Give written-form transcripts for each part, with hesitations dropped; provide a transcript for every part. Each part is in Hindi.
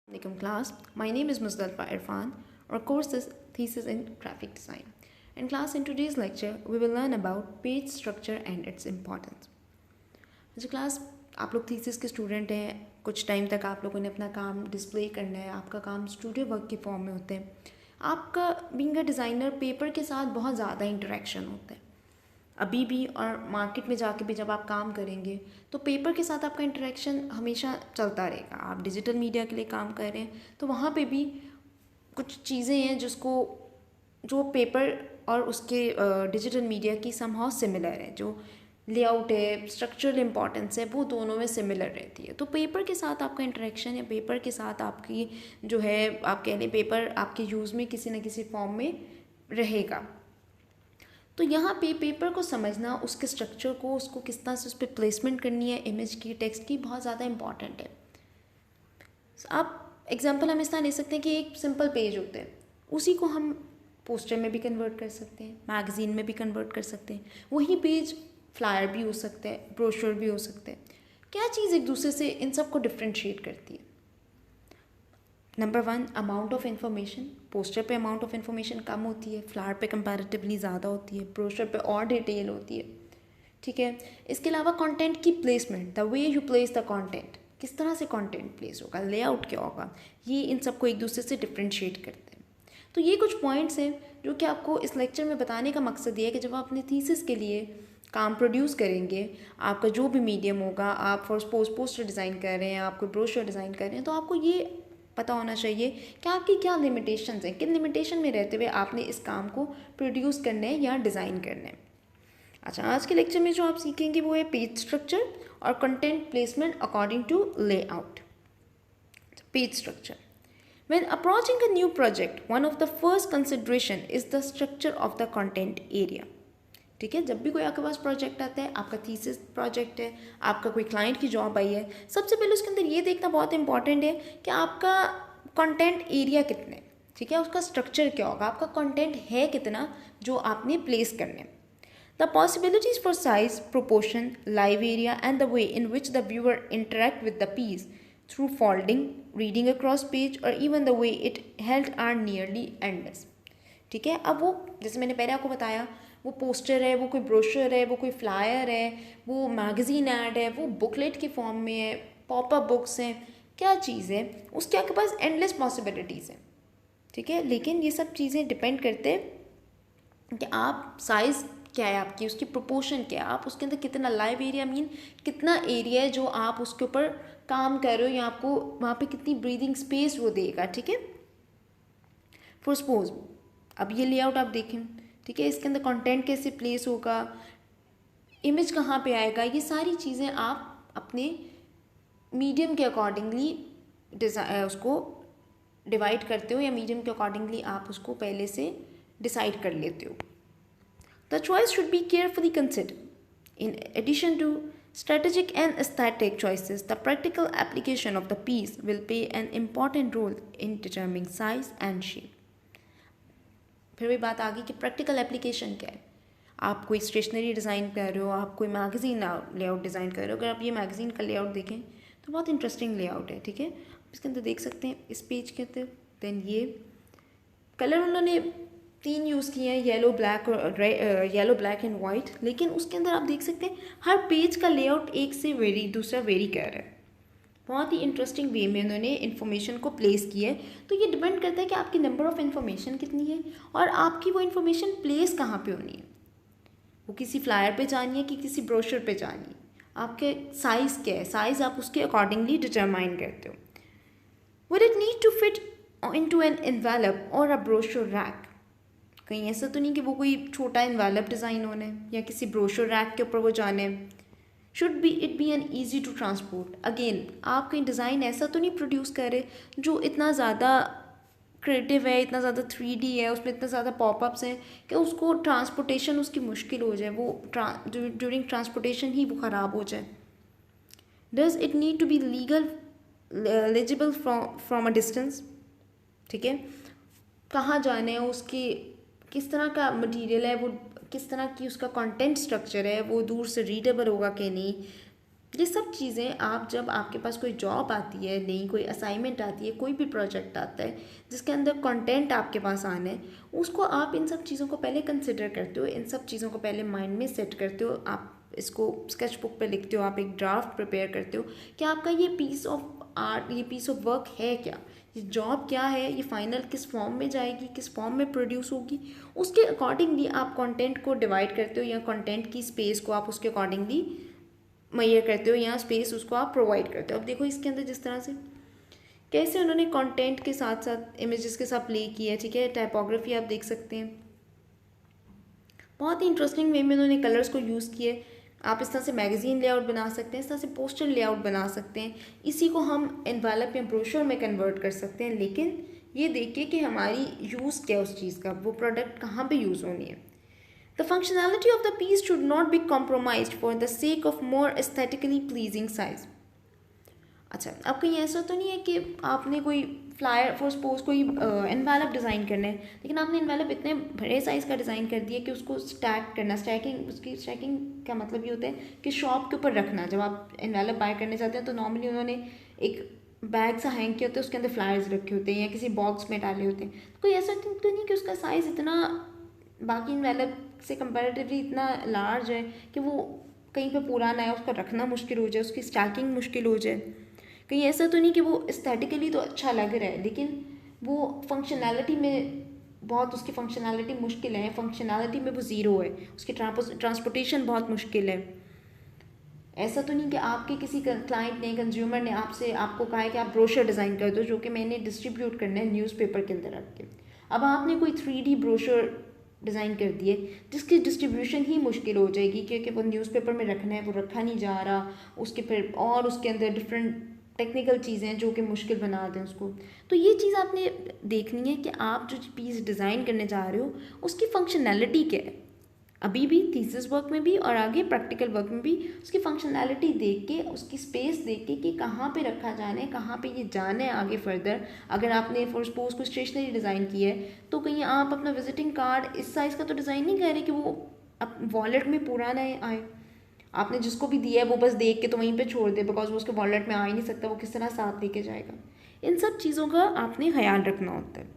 Assalamualaikum class. My name is Muzdalfa Irfan. Our course is Thesis in Graphic Design. In class, in today's lecture, we will learn about page structure and its importance. जो क्लास आप लोग थीसिस के स्टूडेंट हैं, कुछ टाइम तक आप लोगों ने अपना काम डिस्प्ले करना है, आपका काम स्टूडियो वर्क के फॉर्म में होते हैं. आपका बीइंग अ डिज़ाइनर पेपर के साथ बहुत ज़्यादा इंटरेक्शन होता है. अभी भी और मार्केट में जाके भी जब आप काम करेंगे तो पेपर के साथ आपका इंटरेक्शन हमेशा चलता रहेगा. आप डिजिटल मीडिया के लिए काम कर रहे हैं तो वहाँ पे भी कुछ चीज़ें हैं जो पेपर और उसके डिजिटल मीडिया की समहाउ सिमिलर है. जो लेआउट है, स्ट्रक्चरल इंपॉर्टेंस है, वो दोनों में सिमिलर रहती है. तो पेपर के साथ आपका इंटरेक्शन या पेपर के साथ आपकी जो है, आप कह लें पेपर आपके यूज़ में किसी न किसी फॉर्म में रहेगा. तो यहाँ पे पेपर को समझना, उसके स्ट्रक्चर को, उसको किस तरह से उस पर प्लेसमेंट करनी है, इमेज की, टेक्स्ट की, बहुत ज़्यादा इंपॉर्टेंट है. आप एग्जांपल हम इस तरह ले सकते हैं कि एक सिंपल पेज होता है, उसी को हम पोस्टर में भी कन्वर्ट कर सकते हैं, मैगज़ीन में भी कन्वर्ट कर सकते हैं. वही पेज फ्लायर भी हो सकता है, ब्रोशर भी हो सकता है. क्या चीज़ एक दूसरे से इन सब को डिफ्रेंशिएट करती है? Number 1, amount of information. Poster पे अमाउंट ऑफ इन्फॉर्मेशन कम होती है, फ्लावर पे कंपैरेटिवली ज़्यादा होती है, ब्रोशर पे और डिटेल होती है. ठीक है. इसके अलावा कंटेंट की placement, the way you place the content, किस तरह से कंटेंट प्लेस होगा, लेआउट क्या होगा, ये इन सबको एक दूसरे से डिफ्रेंशिएट करते हैं. तो ये कुछ पॉइंट्स हैं जो कि आपको इस लेक्चर में बताने का मकसद ये है कि जब आप अपने थीसिस के लिए काम प्रोड्यूस करेंगे, आपका जो भी मीडियम होगा, आप फॉर सपोज पोस्टर डिज़ाइन कर रहे हैं, आप कोई ब्रोशर डिज़ाइन कर रहे हैं, तो आपको ये पता होना चाहिए कि आपकी क्या लिमिटेशंस हैं, किन लिमिटेशन में रहते हुए आपने इस काम को प्रोड्यूस करना है या डिज़ाइन करना है. अच्छा, आज के लेक्चर में जो आप सीखेंगे वो है पेज स्ट्रक्चर और content placement according to layout. Page structure. When approaching a new project, one of the first consideration is the structure of the content area. ठीक है. जब भी कोई आपके पास प्रोजेक्ट आता है, आपका थीसिस प्रोजेक्ट है, आपका कोई क्लाइंट की जॉब आई है, सबसे पहले उसके अंदर ये देखना बहुत इंपॉर्टेंट है कि आपका कंटेंट एरिया कितना है. ठीक है. उसका स्ट्रक्चर क्या होगा, आपका कंटेंट है कितना जो आपने प्लेस करने. The possibilities for size, proportion, live area and the way in which the viewer interact with the piece through folding, reading across page और even the way it held are nearly endless. ठीक है. अब वो जैसे मैंने पहले आपको बताया, वो पोस्टर है, वो कोई ब्रोशर है, वो कोई फ्लायर है, वो मैगज़ीन ऐड है, वो बुकलेट के फॉर्म में है, पॉपअप बुक्स हैं, क्या चीज़ है, उसके आपके पास एंडलेस पॉसिबिलिटीज़ हैं. ठीक है. लेकिन ये सब चीज़ें डिपेंड करते हैं कि आप साइज़ क्या है आपकी, उसकी प्रोपोर्शन क्या है, आप उसके अंदर कितना लाइव एरिया मीन कितना एरिया है जो आप उसके ऊपर काम कर रहे हो, या आपको वहाँ पे कितनी ब्रीदिंग स्पेस वो देगा. ठीक है. फॉर सपोज अब ये लेआउट आप देखें. ठीक है. इसके अंदर कंटेंट कैसे प्लेस होगा, इमेज कहाँ पे आएगा, ये सारी चीज़ें आप अपने मीडियम के अकॉर्डिंगली उसको डिवाइड करते हो, या मीडियम के अकॉर्डिंगली आप उसको पहले से डिसाइड कर लेते हो. The choice should be carefully consider. In addition to strategic and aesthetic choices, the practical application of the piece will play an important role in determining size and shape. फिर भी बात आ गई कि प्रैक्टिकल एप्लीकेशन क्या है. आप कोई स्टेशनरी डिज़ाइन कर रहे हो, आप कोई मैगज़ीन लेआउट डिज़ाइन कर रहे हो. अगर आप ये मैगज़ीन का लेआउट देखें तो बहुत इंटरेस्टिंग लेआउट है. ठीक है. आप इसके अंदर देख सकते हैं, इस पेज के अंदर देन ये कलर उन्होंने 3 यूज़ किए हैं, येलो ब्लैक एंड वाइट. लेकिन उसके अंदर आप देख सकते हैं हर पेज का लेआउट एक से दूसरा वेरी कर रहा है. बहुत ही इंटरेस्टिंग वे में उन्होंने इन्फॉर्मेशन को प्लेस किया है. तो ये डिपेंड करता है कि आपकी नंबर ऑफ़ इन्फॉर्मेशन कितनी है और आपकी वो इन्फॉर्मेशन प्लेस कहाँ पे होनी है. वो किसी फ्लायर पे जानी है कि किसी ब्रोशर पे जानी है. आपके साइज़ क्या है, साइज़ आप उसके अकॉर्डिंगली डिटरमाइन करते हो. Would it need to fit into an envelope और अ ब्रोशर रैक. कहीं ऐसा तो नहीं कि वो कोई छोटा एनवेलप डिज़ाइन होना है या किसी ब्रोशर रैक के ऊपर वो जाने हैं. Should be it be an easy to transport. Again आप कहीं डिज़ाइन ऐसा तो नहीं प्रोड्यूस कर रहे जो इतना ज़्यादा क्रिएटिव है, इतना ज़्यादा 3D है, उसमें इतना ज़्यादा पॉपअप्स हैं कि उसको ट्रांसपोर्टेशन उसकी मुश्किल हो जाए, वो ड्यूरिंग ट्रांसपोर्टेशन ही वो ख़राब हो जाए. Does it need to be legal eligible from a distance. ठीक है. कहाँ जाना है, उसकी किस तरह का मटेरियल है, वो किस तरह की उसका कंटेंट स्ट्रक्चर है, वो दूर से रीडेबल होगा कि नहीं, ये सब चीज़ें आप जब आपके पास कोई जॉब आती है, नई कोई असाइनमेंट आती है, कोई भी प्रोजेक्ट आता है जिसके अंदर कंटेंट आपके पास आना है, उसको आप इन सब चीज़ों को पहले कंसिडर करते हो, इन सब चीज़ों को पहले माइंड में सेट करते हो, आप इसको स्केच बुक पर लिखते हो, आप एक ड्राफ्ट प्रिपेयर करते हो कि आपका ये पीस ऑफ आर्ट, ये पीस ऑफ वर्क है क्या, ये जॉब क्या है, ये फाइनल किस फॉर्म में जाएगी, किस फॉर्म में प्रोड्यूस होगी। उसके अकॉर्डिंगली आप कंटेंट को डिवाइड करते हो या कंटेंट की स्पेस को आप उसके अकॉर्डिंगली मुहैया करते हो या स्पेस उसको आप प्रोवाइड करते हो। अब देखो इसके अंदर जिस तरह से कैसे उन्होंने कंटेंट के साथ साथ इमेजेस के साथ प्ले किया है, ठीक है। टाइपोग्राफी आप देख सकते हैं, बहुत ही इंटरेस्टिंग वे में उन्होंने कलर्स को यूज़ किए। आप इस तरह से मैगजीन लेआउट बना सकते हैं, इस तरह से पोस्टर लेआउट बना सकते हैं, इसी को हम एनवेलप या ब्रोशर में कन्वर्ट कर सकते हैं। लेकिन ये देखिए कि हमारी यूज़ क्या है उस चीज़ का, वो प्रोडक्ट कहाँ पे यूज़ होनी है। The functionality of the piece should not be compromised for the sake of more aesthetically pleasing size. अच्छा, अब कहीं ऐसा तो नहीं है कि आपने कोई फ्लायर फॉर सपोज कोई एनवेलप डिज़ाइन करना है, लेकिन आपने एनवेलप इतने बड़े साइज़ का डिज़ाइन कर दिया कि उसको स्टैक करना, स्टैकिंग, उसकी स्टैकिंग का मतलब ये होता है कि शॉप के ऊपर रखना। जब आप एनवेलप बाय करने जाते हैं तो नॉर्मली उन्होंने एक बैग सा हैंग किया होता है, उसके अंदर फ्लायर्स रखे होते हैं या किसी बॉक्स में डाले होते हैं। तो कोई ऐसा तो नहीं कि उसका साइज़ इतना बाकी एनवेलप से कंपैरेटिवली इतना लार्ज है कि वो कहीं पे पूरा ना है, उसका रखना मुश्किल हो जाए, उसकी स्टैकिंग मुश्किल हो जाए। कहीं ऐसा तो नहीं कि वो एस्थेटिकली तो अच्छा लग रहा है लेकिन वो फंक्शनैलिटी में बहुत, उसकी फंक्शनैलिटी मुश्किल है, फंक्शनैलिटी में वो ज़ीरो है, उसकी ट्रांसपोर्टेशन बहुत मुश्किल है। ऐसा तो नहीं कि आपके किसी क्लाइंट ने, कंज्यूमर ने आपको कहा है कि आप ब्रोशर डिज़ाइन कर दो जो कि मैंने डिस्ट्रीब्यूट करना है न्यूज़पेपर के अंदर रख के। अब आपने कोई 3D ब्रोशर डिज़ाइन कर दिए जिसकी डिस्ट्रीब्यूशन ही मुश्किल हो जाएगी क्योंकि वो न्यूज़पेपर में रखना है, वो रखा नहीं जा रहा, उसके फिर और उसके अंदर डिफरेंट टेक्निकल चीज़ें जो कि मुश्किल बना दें उसको। तो ये चीज़ आपने देखनी है कि आप जो पीस डिज़ाइन करने जा रहे हो उसकी फंक्शनैलिटी क्या है, अभी भी थीसिस वर्क में भी और आगे प्रैक्टिकल वर्क में भी उसकी फंक्शनैलिटी देख के, उसकी स्पेस देख के कि कहाँ पे रखा जाना है, कहाँ पे ये जाना है आगे फर्दर। अगर आपने फॉर सपोज कोई स्टेशनरी डिज़ाइन की है तो कहीं आप अपना विजिटिंग कार्ड इस साइज़ का तो डिज़ाइन नहीं कर रहे कि वो अब वॉलेट में पूरा ना आए। आपने जिसको भी दिया है वो बस देख के तो वहीं पर छोड़ दे, बिकॉज वो उसके वॉलेट में आ ही नहीं सकता, वो किस तरह साथ लेके जाएगा। इन सब चीज़ों का आपने ख्याल रखना होता है।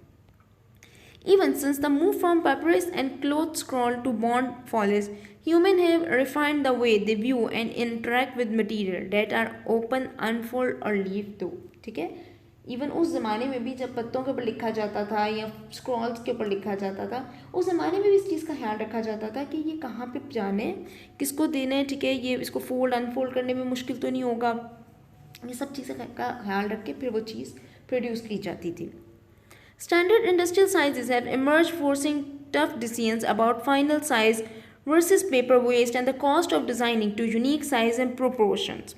Even since the move from papyrus and cloth scroll to bond foliage, humans have refined the way they view and interact with material that are open, unfold और leaf दो, ठीक है। इवन उस ज़माने में भी जब पत्तों के ऊपर लिखा जाता था या स्क्रॉल्स के ऊपर लिखा जाता था, उस ज़माने में भी इस चीज़ का ख्याल रखा जाता था कि ये कहाँ पे जाने, किसको देना है, ठीक है, ये इसको फोल्ड अनफोल्ड करने में मुश्किल तो नहीं होगा। ये सब चीज़ें का ख्याल रख के फिर वो चीज़ प्रोड्यूस की जाती थी। Standard industrial sizes have emerged, forcing tough decisions about final size versus paper waste and the cost of designing to unique size and proportions.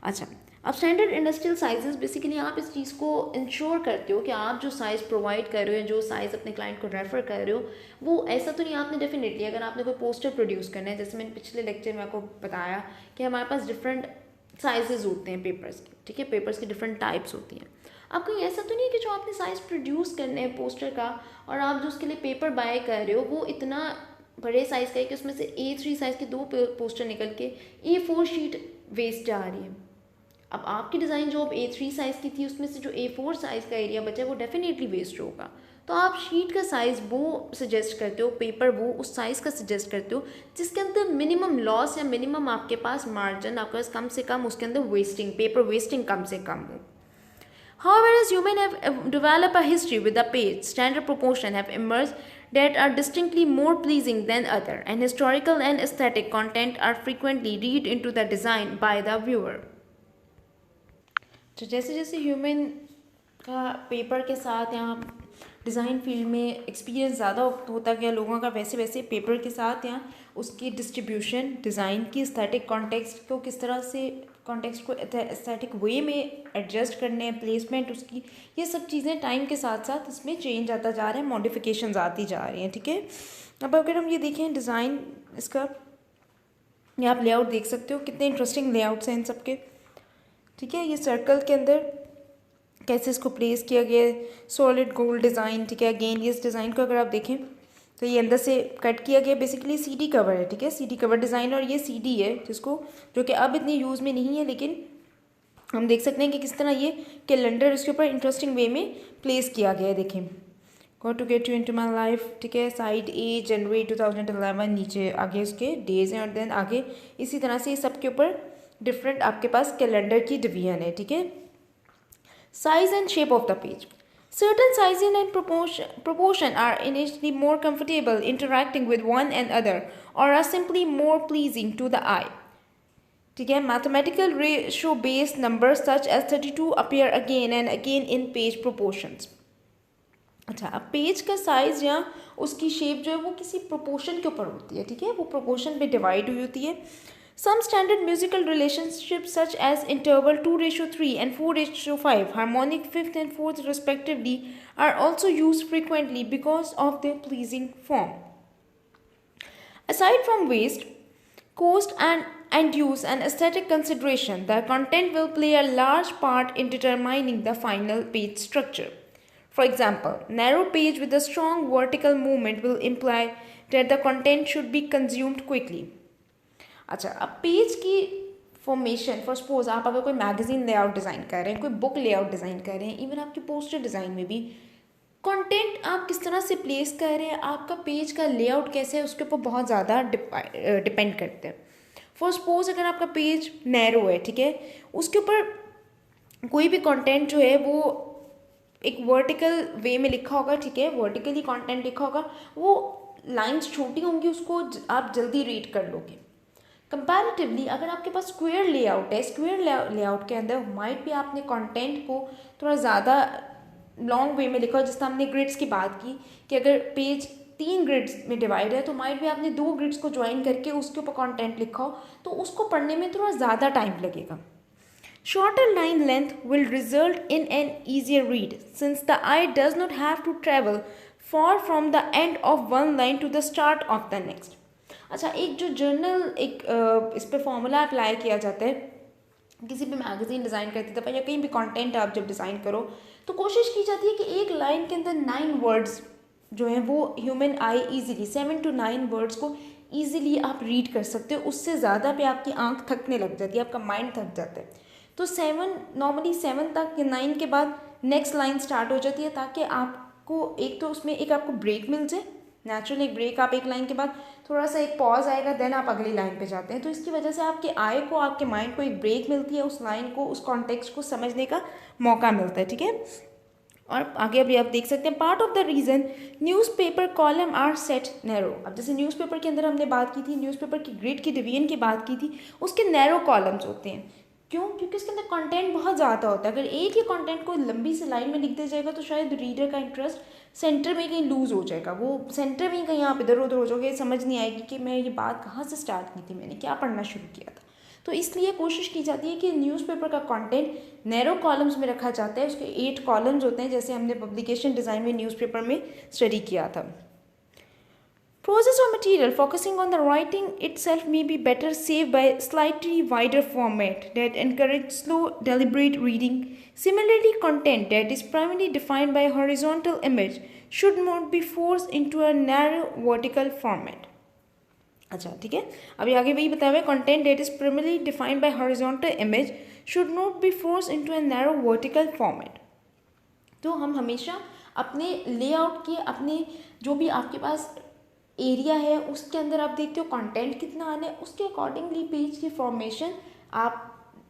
अच्छा, अब स्टैंडर्ड इंडस्ट्रियल साइजेस बेसिकली आप इस चीज़ को इंश्योर करते हो कि आप जो साइज़ प्रोवाइड कर रहे हो, जो साइज़ अपने क्लाइंट को रेफर कर रहे हो, वो ऐसा तो नहीं आपने डेफिनेटली, अगर आपने कोई पोस्टर प्रोड्यूस करना है, जैसे मैंने पिछले लेक्चर में आपको बताया कि हमारे पास डिफरेंट साइजेस होते हैं पेपर्स के, ठीक है, पेपर्स की डिफरेंट टाइप्स होती हैं। अब कहीं ऐसा तो नहीं है कि जो आपने साइज़ प्रोड्यूस करने हैं पोस्टर का और आप जो उसके लिए पेपर बाय कर रहे हो वो इतना बड़े साइज़ का है कि उसमें से A3 साइज़ के 2 पोस्टर निकल के A4 शीट वेस्ट जा रही है। अब आपकी डिज़ाइन जो अब A3 साइज़ की थी उसमें से जो A4 साइज़ का एरिया बचा है वो डेफिनेटली वेस्ट होगा। तो आप शीट का साइज़ वो सजेस्ट करते हो, पेपर वो उस साइज़ का सजेस्ट करते हो जिसके अंदर मिनिमम लॉस या मिनिमम आपके पास मार्जिन, आपके पास कम से कम उसके अंदर वेस्टिंग, पेपर वेस्टिंग कम से कम हो। However, as humans have developed a history with the page, standard proportions have emerged that are distinctly more pleasing than other, and historical and aesthetic content are frequently read into the design by the viewer. तो जैसे जैसे ह्यूमन का पेपर के साथ यहाँ डिज़ाइन फील्ड में एक्सपीरियंस ज़्यादा होता गया लोगों का, वैसे वैसे पेपर के साथ यहाँ उसकी डिस्ट्रीब्यूशन, डिज़ाइन की एस्थेटिक कॉन्टेक्स्ट को किस तरह से, कॉन्टेक्स्ट को एस्थेटिक वे में एडजस्ट करने, प्लेसमेंट उसकी, ये सब चीज़ें टाइम के साथ साथ इसमें चेंज आता जा रहा है, मॉडिफिकेशंस आती जा रही हैं, ठीक है। अब अगर हम ये देखें डिज़ाइन इसका, ये आप लेआउट देख सकते हो, कितने इंटरेस्टिंग लेआउट्स हैं इन सब के, ठीक है। ये सर्कल के अंदर कैसे इसको प्लेस किया गया है, सॉलिड गोल्ड डिज़ाइन, ठीक है। अगेन ये इस डिज़ाइन को अगर आप देखें तो ये अंदर से कट किया गया, बेसिकली सीडी कवर है, ठीक है, सीडी कवर डिज़ाइन। और ये सीडी है जिसको, जो कि अब इतनी यूज़ में नहीं है, लेकिन हम देख सकते हैं कि किस तरह ये कैलेंडर इसके ऊपर इंटरेस्टिंग वे में प्लेस किया गया है। देखें, go to get you into my life, ठीक है, साइड ए जनवरी 2011, नीचे आगे उसके डेज हैं, और देन आगे इसी तरह से सब के ऊपर डिफरेंट आपके पास कैलेंडर की डिवीजन है, ठीक है। Size and shape of the page, certain sizing and proportion are initially more comfortable interacting with one another or are simply more pleasing to the eye, ठीक है। Mathematical ratio based numbers such as 32 appear again and again in page proportions. अच्छा, अब पेज का साइज या उसकी शेप जो है वो किसी प्रोपोर्शन के ऊपर होती है, ठीक है, वो प्रोपोर्शन पे डिवाइड हुई होती है। Some standard musical relationships such as interval 2:3 and 4:5, harmonic fifth and fourth respectively, are also used frequently because of their pleasing form. Aside from waste, cost and use and aesthetic consideration, the content will play a large part in determining the final page structure. For example, narrow page with a strong vertical movement will imply that the content should be consumed quickly. अच्छा, अब पेज की फॉर्मेशन, फॉर सपोज आप अगर कोई मैगजीन लेआउट डिज़ाइन कर रहे हैं, कोई बुक लेआउट डिज़ाइन कर रहे हैं, इवन आपके पोस्टर डिज़ाइन में भी कंटेंट आप किस तरह से प्लेस कर रहे हैं, आपका पेज का लेआउट कैसे है, उसके ऊपर बहुत ज़्यादा डिपेंड करते हैं। फॉर सपोज अगर आपका पेज नैरो है, ठीक है, उसके ऊपर कोई भी कंटेंट जो है वो एक वर्टिकल वे में लिखा होगा, ठीक है, वर्टिकली कंटेंट लिखा होगा, वो लाइंस छोटी होंगी, उसको आप जल्दी रीड कर लोगे। कंपैरेटिवली अगर आपके पास स्क्वायर लेआउट है, स्क्वायर लेआउट के अंदर माइट भी आपने कंटेंट को थोड़ा ज़्यादा लॉन्ग वे में लिखा हो, जिससे हमने ग्रिड्स की बात की कि अगर पेज 3 ग्रिड्स में डिवाइड है तो माइट भी आपने 2 ग्रिड्स को ज्वाइन करके उसके ऊपर कंटेंट लिखा हो, तो उसको पढ़ने में थोड़ा ज़्यादा टाइम लगेगा। Shorter line length will result in an easier read since the eye does not have to travel far from the end of one line to the start of the next. अच्छा, एक जो जर्नल इस पर फॉर्मूला अप्लाई किया जाता है किसी भी मैगजीन डिज़ाइन करते थे या कहीं भी कंटेंट आप जब डिज़ाइन करो, तो कोशिश की जाती है कि एक लाइन के अंदर 9 वर्ड्स जो हैं वो human I easily 7 to 9 words को ईजिली आप रीड कर सकते हो। उससे ज़्यादा पे आपकी आंख थकने लग जाती है, आपका माइंड थक जाता है। तो 7 तक या 9 के बाद नेक्स्ट लाइन स्टार्ट हो जाती है, ताकि आपको एक तो उसमें एक आपको ब्रेक मिल जाए, नेचुरल एक ब्रेक, आप एक लाइन के बाद थोड़ा सा एक पॉज आएगा, देन आप अगली लाइन पे जाते हैं, तो इसकी वजह से आपके आई को, आपके माइंड को एक ब्रेक मिलती है, उस लाइन को, उस कॉन्टेक्स्ट को समझने का मौका मिलता है, ठीक है। और आगे अभी आप देख सकते हैं, part of the reason newspaper column are set narrow. अब जैसे न्यूज़पेपर के अंदर हमने बात की थी, न्यूज़पेपर की ग्रिड की डिवीजन की बात की थी, उसके नैरो कॉलम्स होते हैं। क्यों? क्योंकि इसके अंदर कंटेंट बहुत ज़्यादा होता है। अगर एक ही कंटेंट को लंबी सी लाइन में लिख दिया जाएगा तो शायद रीडर का इंटरेस्ट सेंटर में कहीं लूज़ हो जाएगा, वो सेंटर में कहीं आप इधर उधर हो जाओगे, समझ नहीं आएगी कि मैं ये बात कहाँ से स्टार्ट की थी, मैंने क्या पढ़ना शुरू किया था। तो इसलिए कोशिश की जाती है कि न्यूज़पेपर का कंटेंट नैरो कॉलम्स में रखा जाता है। उसके 8 कॉलम्स होते हैं, जैसे हमने पब्लिकेशन डिज़ाइन में न्यूज़पेपर में स्टडी किया था। Process or material focusing on the writing itself may be better saved by slightly wider format that encourage slow, deliberate reading. Similarly, content that is primarily defined by a horizontal image should not be forced into a narrow vertical format. अच्छा, ठीक है, अभी आगे वही बताया हुआ है, content that is primarily defined by horizontal image should not be force into a narrow vertical format. तो हम हमेशा अपने लेआउट के, अपने जो भी आपके पास एरिया है उसके अंदर आप देखते हो कंटेंट कितना आना है, उसके अकॉर्डिंगली पेज की फॉर्मेशन आप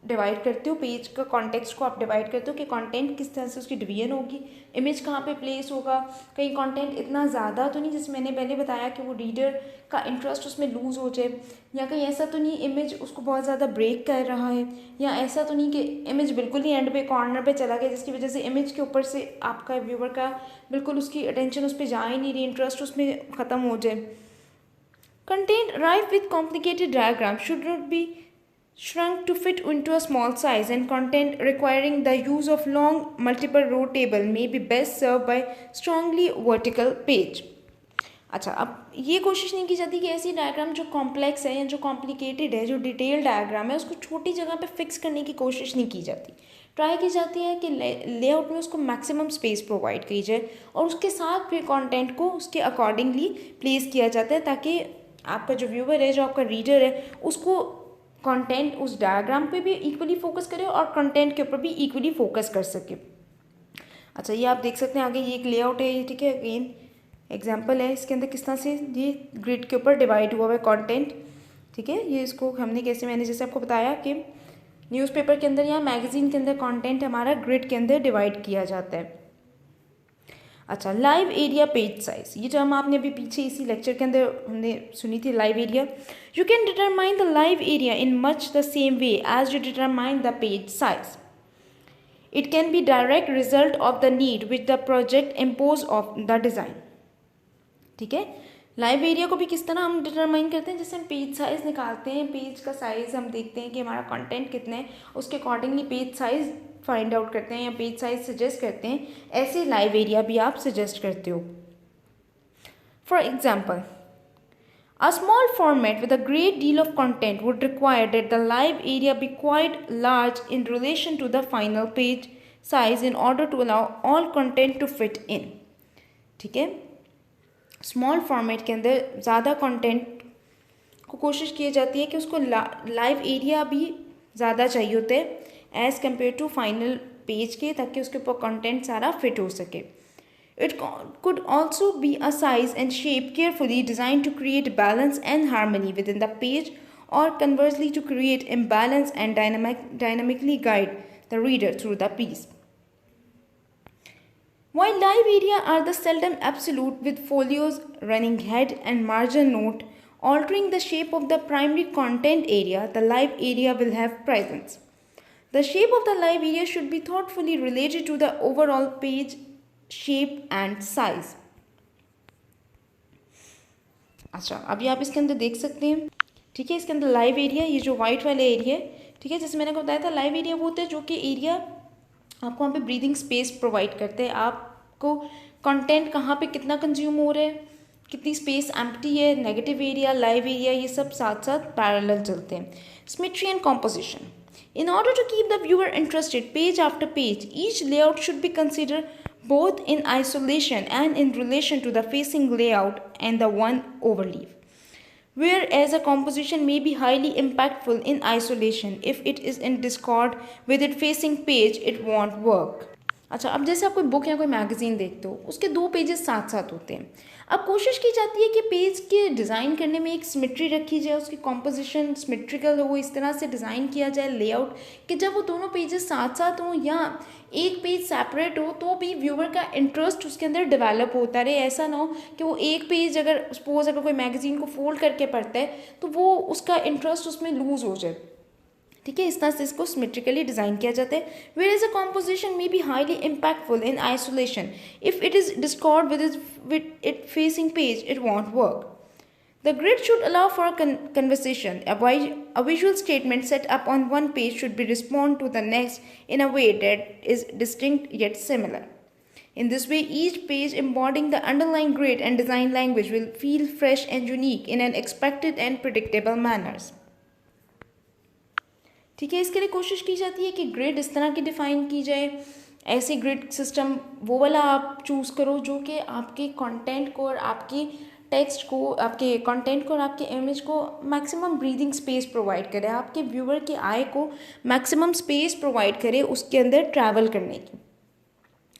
डिवाइड करते हो, पेज का कॉन्टेक्स्ट को आप डिवाइड करते हो कि कंटेंट किस तरह से उसकी डिवीजन होगी, इमेज कहाँ पे प्लेस होगा, कहीं कंटेंट इतना ज़्यादा तो नहीं जैसे मैंने पहले बताया कि वो रीडर का इंटरेस्ट उसमें लूज़ हो जाए, या कहीं ऐसा तो नहीं इमेज उसको बहुत ज़्यादा ब्रेक कर रहा है, या ऐसा तो नहीं कि इमेज बिल्कुल ही एंड पे कॉर्नर पे चला गया जिसकी वजह से इमेज के ऊपर से आपका व्यूवर का बिल्कुल उसकी अटेंशन उस पर जा ही नहीं रही, इंटरेस्ट उसमें ख़त्म हो जाए। Content rife with complicated diagrams should not be shrunk to fit into a small size, and content requiring the use of long multiple row table may be best served by strongly vertical page. अच्छा, अब ये कोशिश नहीं की जाती कि ऐसी डायग्राम जो कॉम्प्लेक्स है या जो कॉम्प्लिकेटेड है, जो डिटेल डायग्राम है, उसको छोटी जगह पे फिक्स करने की कोशिश नहीं की जाती। ट्राई की जाती है कि लेआउट में उसको मैक्सिमम स्पेस प्रोवाइड की जाए और उसके साथ फिर कंटेंट को उसके अकॉर्डिंगली प्लेस किया जाता है, ताकि आपका जो व्यूअर है, जो आपका रीडर है, उसको कंटेंट उस डायग्राम पे भी इक्वली फोकस करे और कंटेंट के ऊपर भी इक्वली फोकस कर सके। अच्छा, ये आप देख सकते हैं आगे, ये एक लेआउट है, ठीक है, अगेन एग्जाम्पल है। इसके अंदर किस तरह से ये ग्रिड के ऊपर डिवाइड हुआ है कंटेंट, ठीक है। ये इसको हमने कैसे, मैंने जैसे आपको बताया कि न्यूज़पेपर के अंदर या मैगजीन के अंदर कंटेंट हमारा ग्रिड के अंदर डिवाइड किया जाता है। अच्छा, लाइव एरिया पेज साइज, ये जो हम आपने अभी पीछे इसी लेक्चर के अंदर हमने सुनी थी, live area. You can determine the live area in much the same way as you determine the page size. It can be direct result of the need which the project impose of the design. ठीक है, लाइव एरिया को भी किस तरह हम डिटरमाइन करते हैं, जैसे हम पेज साइज निकालते हैं, पेज का साइज हम देखते हैं कि हमारा कंटेंट कितना है, उसके accordingly page size find out करते हैं या पेज साइज सजेस्ट करते हैं, ऐसे लाइव एरिया भी आप सजेस्ट करते हो। For example, a small format with a great deal of content would require that the live area be quite large in relation to the final page size in order to allow all content to fit in. ठीक है, स्मॉल फॉर्मेट के अंदर ज़्यादा कंटेंट को कोशिश की जाती है कि उसको लाइव एरिया भी ज़्यादा चाहिए होता है as compare to final page के, ताकि उसके ऊपर कंटेंट सारा फिट हो सके। It could also be a size and shape carefully designed to create balance and harmony within the page, or conversely to create imbalance and dynamically guide the reader through the piece. While live area are the seldom absolute, with folios, running head and margin note altering the shape of the primary content area, the live area will have presence. The shape of the live area should be thoughtfully related to the overall page shape and size. अच्छा, अभी आप इसके अंदर देख सकते हैं, ठीक है, इसके अंदर लाइव एरिया, ये जो वाइट वाला एरिया है, ठीक है, जैसे मैंने आपको बताया था, लाइव एरिया वो होता है जो कि एरिया आपको वहाँ पे ब्रीदिंग स्पेस प्रोवाइड करते हैं, आपको कंटेंट कहाँ पे कितना कंज्यूम हो रहा है, कितनी स्पेस एम्प्टी है, नेगेटिव एरिया, लाइव एरिया, ये सब साथ साथ पैरेलल चलते हैं। Symmetry and composition, in order to keep the viewer interested page after page, each layout should be considered both in isolation and in relation to the facing layout and the one overleaf. Whereas a composition may be highly impactful in isolation, if it is in discord with it facing page, it won't work. अच्छा, अब जैसे आप कोई बुक या कोई मैगजीन देखते हो, उसके 2 पेजेस साथ साथ होते हैं। अब कोशिश की जाती है कि पेज के डिज़ाइन करने में एक सिमेट्री रखी जाए, उसकी कॉम्पोजिशन सिमेट्रिकल हो, इस तरह से डिज़ाइन किया जाए लेआउट कि जब वो दोनों पेजेस साथ साथ हों या एक पेज सेपरेट हो तो भी व्यूअर का इंटरेस्ट उसके अंदर डेवलप होता रहे। ऐसा ना हो कि वो एक पेज अगर सपोज अगर कोई मैगजीन को फोल्ड करके पढ़ता है तो वो उसका इंटरेस्ट उसमें लूज़ हो जाए। ठीक है, इस तरह से इसको सिमेट्रिकली डिज़ाइन किया जाता है। Where is a composition may be highly impactful in isolation, if it is discord with it facing page, it won't work. The grid should allow for a conversation. A visual statement set up on one page should be respond to the next in a way that is distinct yet similar. In this way, each page embodying the underlying grid and design language will feel fresh and unique in an expected and predictable manners. ठीक है, इसके लिए कोशिश की जाती है कि ग्रिड इस तरह की डिफ़ाइन की जाए, ऐसे ग्रिड सिस्टम वो वाला आप चूज़ करो जो कि आपके कंटेंट को और आपकी टेक्स्ट को, आपके कंटेंट को और आपके इमेज को मैक्सिमम ब्रीदिंग स्पेस प्रोवाइड करे, आपके व्यूअर की आई को मैक्सिमम स्पेस प्रोवाइड करे उसके अंदर ट्रैवल करने की।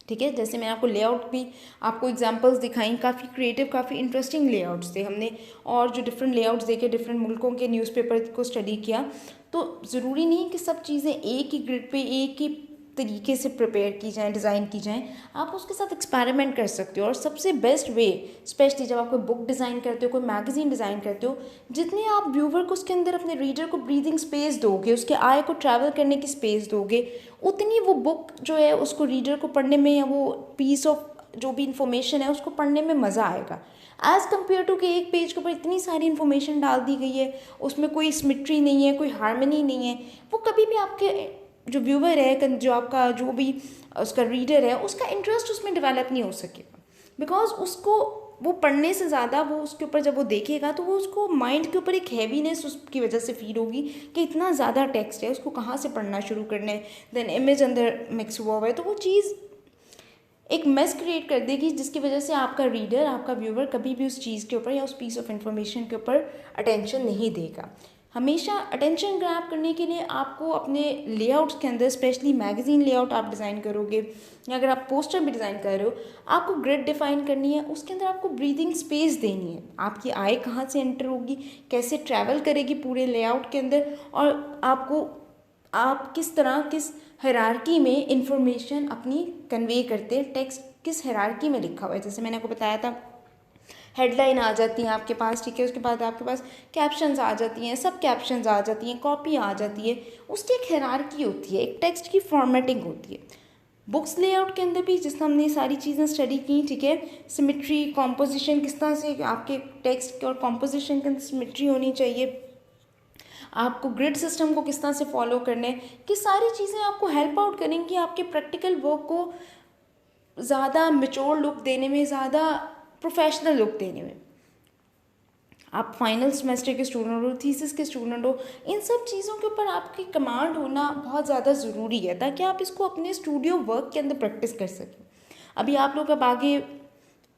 ठीक है, जैसे मैं आपको लेआउट भी आपको एग्जांपल्स दिखाई, काफ़ी क्रिएटिव, काफ़ी इंटरेस्टिंग लेआउट्स थे हमने, और जो डिफरेंट लेआउट्स देखे, डिफरेंट मुल्कों के न्यूज़पेपर को स्टडी किया, तो ज़रूरी नहीं कि सब चीज़ें एक ही ग्रिड पे एक ही तरीके से प्रिपेयर की जाएँ, डिज़ाइन की जाएँ। आप उसके साथ एक्सपेरिमेंट कर सकते हो, और सबसे बेस्ट वे, स्पेशली जब आप कोई बुक डिज़ाइन करते हो, कोई मैगज़ीन डिज़ाइन करते हो, जितने आप व्यूवर को उसके अंदर अपने रीडर को ब्रीदिंग स्पेस दोगे, उसके आई को ट्रैवल करने की स्पेस दोगे, उतनी वो बुक जो है उसको रीडर को पढ़ने में या वो पीस ऑफ जो भी इंफॉर्मेशन है उसको पढ़ने में मज़ा आएगा, एज़ कम्पेयर टू कि एक पेज के ऊपर इतनी सारी इन्फॉर्मेशन डाल दी गई है, उसमें कोई सिमेट्री नहीं है, कोई हार्मनी नहीं है, वो कभी भी आपके जो व्यूवर है, जो आपका जो भी उसका रीडर है, उसका इंटरेस्ट उसमें डेवलप नहीं हो सकेगा, बिकॉज उसको वो पढ़ने से ज़्यादा वो उसके ऊपर जब वो देखेगा तो वो उसको माइंड के ऊपर एक हैवीनेस उसकी वजह से फील होगी कि इतना ज़्यादा टेक्स्ट है, उसको कहाँ से पढ़ना शुरू करना है, देन इमेज अंदर मिक्स हुआ हुआ है, तो वो चीज़ एक मेस क्रिएट कर देगी जिसकी वजह से आपका रीडर, आपका व्यूवर कभी भी उस चीज़ के ऊपर या उस पीस ऑफ इंफॉर्मेशन के ऊपर अटेंशन नहीं देगा। हमेशा अटेंशन ग्रैब करने के लिए आपको अपने लेआउट्स के अंदर, स्पेशली मैगज़ीन लेआउट आप डिज़ाइन करोगे या अगर आप पोस्टर भी डिज़ाइन कर रहे हो, आपको ग्रिड डिफाइन करनी है, उसके अंदर आपको ब्रीदिंग स्पेस देनी है। आपकी आई कहाँ से एंटर होगी, कैसे ट्रैवल करेगी पूरे लेआउट के अंदर, और आप किस तरह, किस हायरार्की में इंफॉर्मेशन अपनी कन्वे करते हैं, टेक्स्ट किस हायरार्की में लिखा हुआ है। जैसे मैंने आपको बताया था, हेडलाइन आ जाती हैं आपके पास, ठीक है, उसके बाद आपके पास कैप्शंस आ जाती हैं, सब कैप्शंस आ जाती हैं, कॉपी आ जाती है, उसकी एक हायरार्की होती है, एक टेक्स्ट की फॉर्मेटिंग होती है। बुक्स लेआउट के अंदर भी जिस हमने ये सारी चीज़ें स्टडी की, ठीक है, सिमेट्री, कॉम्पोजिशन, किस तरह से आपके टेक्स्ट के और कॉम्पोजिशन के अंदर सिमेट्री होनी चाहिए, आपको ग्रिड सिस्टम को किस तरह से फॉलो करने, कि सारी चीज़ें आपको हेल्प आउट करेंगी आपके प्रैक्टिकल वर्क को ज़्यादा मैच्योर लुक देने में, ज़्यादा प्रोफेशनल लुक देने में। आप फाइनल सेमेस्टर के स्टूडेंट हो, थीसिस के स्टूडेंट हो, इन सब चीज़ों के ऊपर आपकी कमांड होना बहुत ज़्यादा ज़रूरी है ताकि आप इसको अपने स्टूडियो वर्क के अंदर प्रैक्टिस कर सकें। अभी आप लोग अब आगे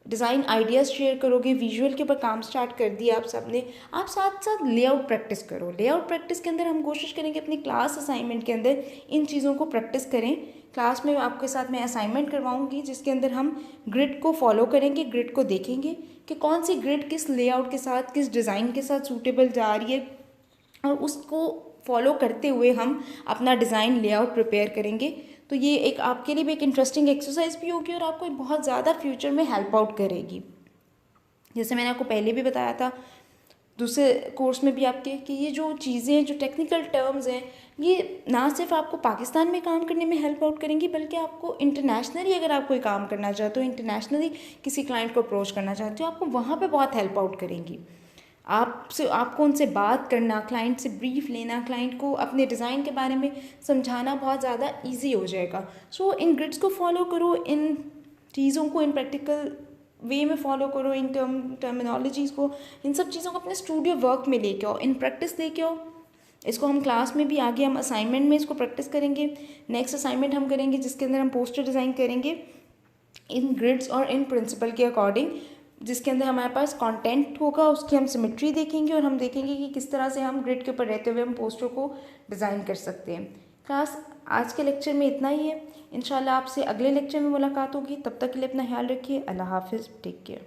डिज़ाइन आइडियाज़ शेयर करोगे, विजुअल के ऊपर काम स्टार्ट कर दिया आप सब ने, आप साथ साथ लेआउट प्रैक्टिस करो। लेआउट प्रैक्टिस के अंदर हम कोशिश करेंगे अपनी क्लास असाइनमेंट के अंदर इन चीज़ों को प्रैक्टिस करें। क्लास में आपके साथ मैं असाइनमेंट करवाऊंगी जिसके अंदर हम ग्रिड को फॉलो करेंगे, ग्रिड को देखेंगे कि कौन सी ग्रिड किस लेआउट के साथ, किस डिज़ाइन के साथ सूटेबल जा रही है, और उसको फॉलो करते हुए हम अपना डिज़ाइन लेआउट प्रिपेयर करेंगे। तो ये एक आपके लिए भी एक इंटरेस्टिंग एक्सरसाइज भी होगी और आपको बहुत ज़्यादा फ्यूचर में हेल्प आउट करेगी। जैसे मैंने आपको पहले भी बताया था दूसरे कोर्स में भी आपके, कि ये जो चीज़ें, जो टेक्निकल टर्म्स हैं, ये ना सिर्फ आपको पाकिस्तान में काम करने में हेल्प आउट करेंगी, बल्कि आपको इंटरनेशनली अगर आप कोई काम करना चाहते हो, इंटरनेशनली किसी क्लाइंट को अप्रोच करना चाहते हो, आपको वहाँ पे बहुत हेल्प आउट करेंगी। आपको उनसे बात करना, क्लाइंट से ब्रीफ लेना, क्लाइंट को अपने डिज़ाइन के बारे में समझाना बहुत ज़्यादा ईजी हो जाएगा। सो इन ग्रिड्स को फॉलो करो, इन चीज़ों को इन प्रैक्टिकल वे में फॉलो करो, इन टर्मिनोलॉजीज़ को, इन सब चीज़ों को अपने स्टूडियो वर्क में लेके आओ, इन प्रैक्टिस लेके आओ। इसको हम क्लास में भी आगे हम असाइनमेंट में इसको प्रैक्टिस करेंगे। नेक्स्ट असाइनमेंट हम करेंगे जिसके अंदर हम पोस्टर डिज़ाइन करेंगे इन ग्रिड्स और इन प्रिंसिपल के अकॉर्डिंग, जिसके अंदर हमारे पास कंटेंट होगा, उसकी हम सिमेट्री देखेंगे और हम देखेंगे कि किस तरह से हम ग्रिड के ऊपर रहते हुए हम पोस्टर को डिज़ाइन कर सकते हैं। क्लास आज के लेक्चर में इतना ही है। इंशाल्लाह आपसे अगले लेक्चर में मुलाकात होगी। तब तक के लिए अपना ख्याल रखिए। अल्लाह हाफिज़, टेक केयर।